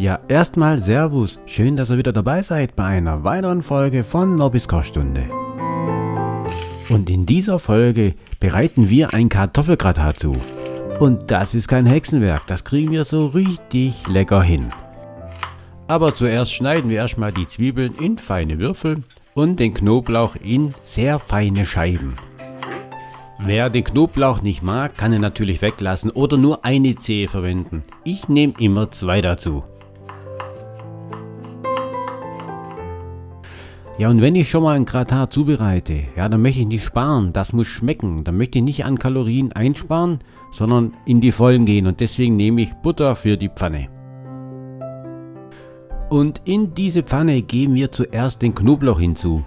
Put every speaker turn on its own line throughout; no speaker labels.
Ja, erstmal Servus. Schön, dass ihr wieder dabei seid bei einer weiteren Folge von Nobbys Kochstunde. Und in dieser Folge bereiten wir ein Kartoffelgratin zu. Und das ist kein Hexenwerk, das kriegen wir so richtig lecker hin. Aber zuerst schneiden wir erstmal die Zwiebeln in feine Würfel und den Knoblauch in sehr feine Scheiben. Wer den Knoblauch nicht mag, kann ihn natürlich weglassen oder nur eine Zehe verwenden. Ich nehme immer 2 dazu. Ja, und wenn ich schon mal ein Gratin zubereite, ja, dann möchte ich nicht sparen, das muss schmecken. Dann möchte ich nicht an Kalorien einsparen, sondern in die Vollen gehen und deswegen nehme ich Butter für die Pfanne. Und in diese Pfanne geben wir zuerst den Knoblauch hinzu.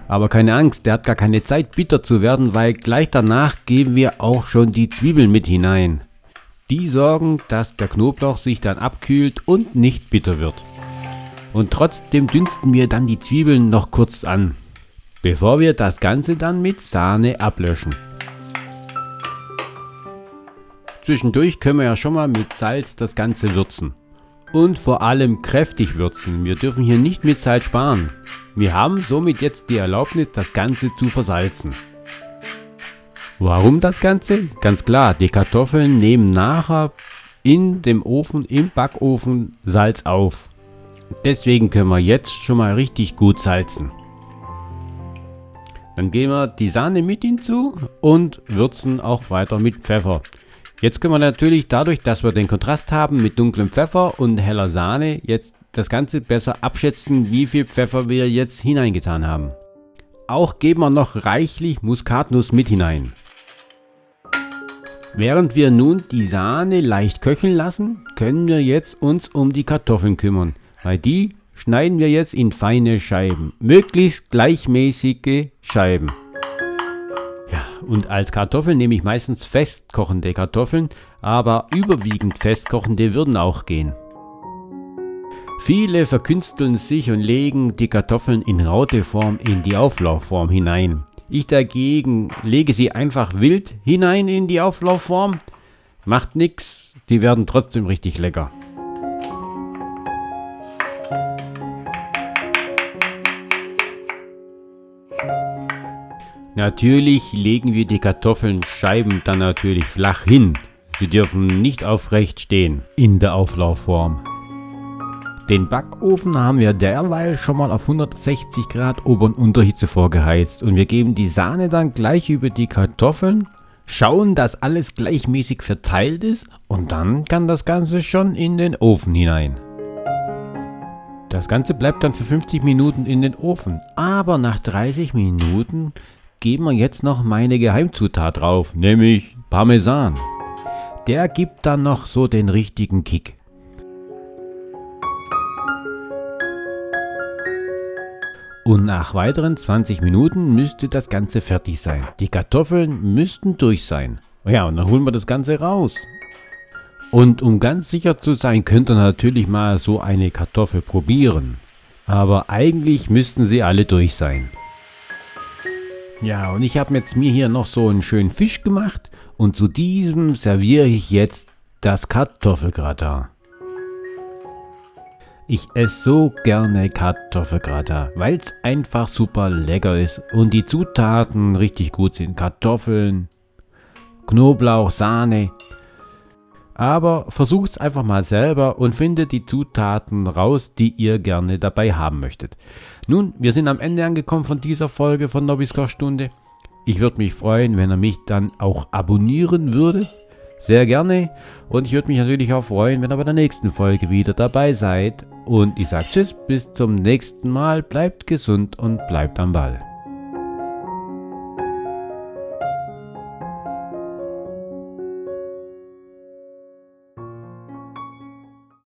Aber keine Angst, der hat gar keine Zeit bitter zu werden, weil gleich danach geben wir auch schon die Zwiebeln mit hinein. Die sorgen, dass der Knoblauch sich dann abkühlt und nicht bitter wird. Und trotzdem dünsten wir dann die Zwiebeln noch kurz an, bevor wir das Ganze dann mit Sahne ablöschen. Zwischendurch können wir ja schon mal mit Salz das Ganze würzen. Und vor allem kräftig würzen, wir dürfen hier nicht mit Salz sparen. Wir haben somit jetzt die Erlaubnis, das Ganze zu versalzen. Warum das Ganze? Ganz klar, die Kartoffeln nehmen nachher in dem Ofen, im Backofen Salz auf. Deswegen können wir jetzt schon mal richtig gut salzen. Dann geben wir die Sahne mit hinzu und würzen auch weiter mit Pfeffer. Jetzt können wir natürlich dadurch, dass wir den Kontrast haben mit dunklem Pfeffer und heller Sahne, jetzt das Ganze besser abschätzen, wie viel Pfeffer wir jetzt hineingetan haben. Auch geben wir noch reichlich Muskatnuss mit hinein. Während wir nun die Sahne leicht köcheln lassen, können wir jetzt uns um die Kartoffeln kümmern. Weil die schneiden wir jetzt in feine Scheiben, möglichst gleichmäßige Scheiben. Ja, und als Kartoffeln nehme ich meistens festkochende Kartoffeln, aber überwiegend festkochende würden auch gehen. Viele verkünsteln sich und legen die Kartoffeln in Rauteform in die Auflaufform hinein. Ich dagegen lege sie einfach wild hinein in die Auflaufform. Macht nichts, die werden trotzdem richtig lecker. Natürlich legen wir die Kartoffelscheiben dann natürlich flach hin. Sie dürfen nicht aufrecht stehen in der Auflaufform. Den Backofen haben wir derweil schon mal auf 160 Grad Ober- und Unterhitze vorgeheizt und wir geben die Sahne dann gleich über die Kartoffeln, schauen, dass alles gleichmäßig verteilt ist und dann kann das Ganze schon in den Ofen hinein. Das Ganze bleibt dann für 50 Minuten in den Ofen, aber nach 30 Minuten geben wir jetzt noch meine Geheimzutat drauf, nämlich Parmesan. Der gibt dann noch so den richtigen Kick. Und nach weiteren 20 Minuten müsste das Ganze fertig sein. Die Kartoffeln müssten durch sein. Ja, und dann holen wir das Ganze raus. Und um ganz sicher zu sein, könnt ihr natürlich mal so eine Kartoffel probieren. Aber eigentlich müssten sie alle durch sein. Ja, und ich habe jetzt mir hier noch so einen schönen Fisch gemacht und zu diesem serviere ich jetzt das Kartoffelgratin. Ich esse so gerne Kartoffelgratin, weil es einfach super lecker ist und die Zutaten richtig gut sind. Kartoffeln, Knoblauch, Sahne. Aber versucht es einfach mal selber und findet die Zutaten raus, die ihr gerne dabei haben möchtet. Nun, wir sind am Ende angekommen von dieser Folge von Nobbys Kochstunde. Ich würde mich freuen, wenn ihr mich dann auch abonnieren würdet. Sehr gerne. Und ich würde mich natürlich auch freuen, wenn ihr bei der nächsten Folge wieder dabei seid. Und ich sage tschüss, bis zum nächsten Mal. Bleibt gesund und bleibt am Ball.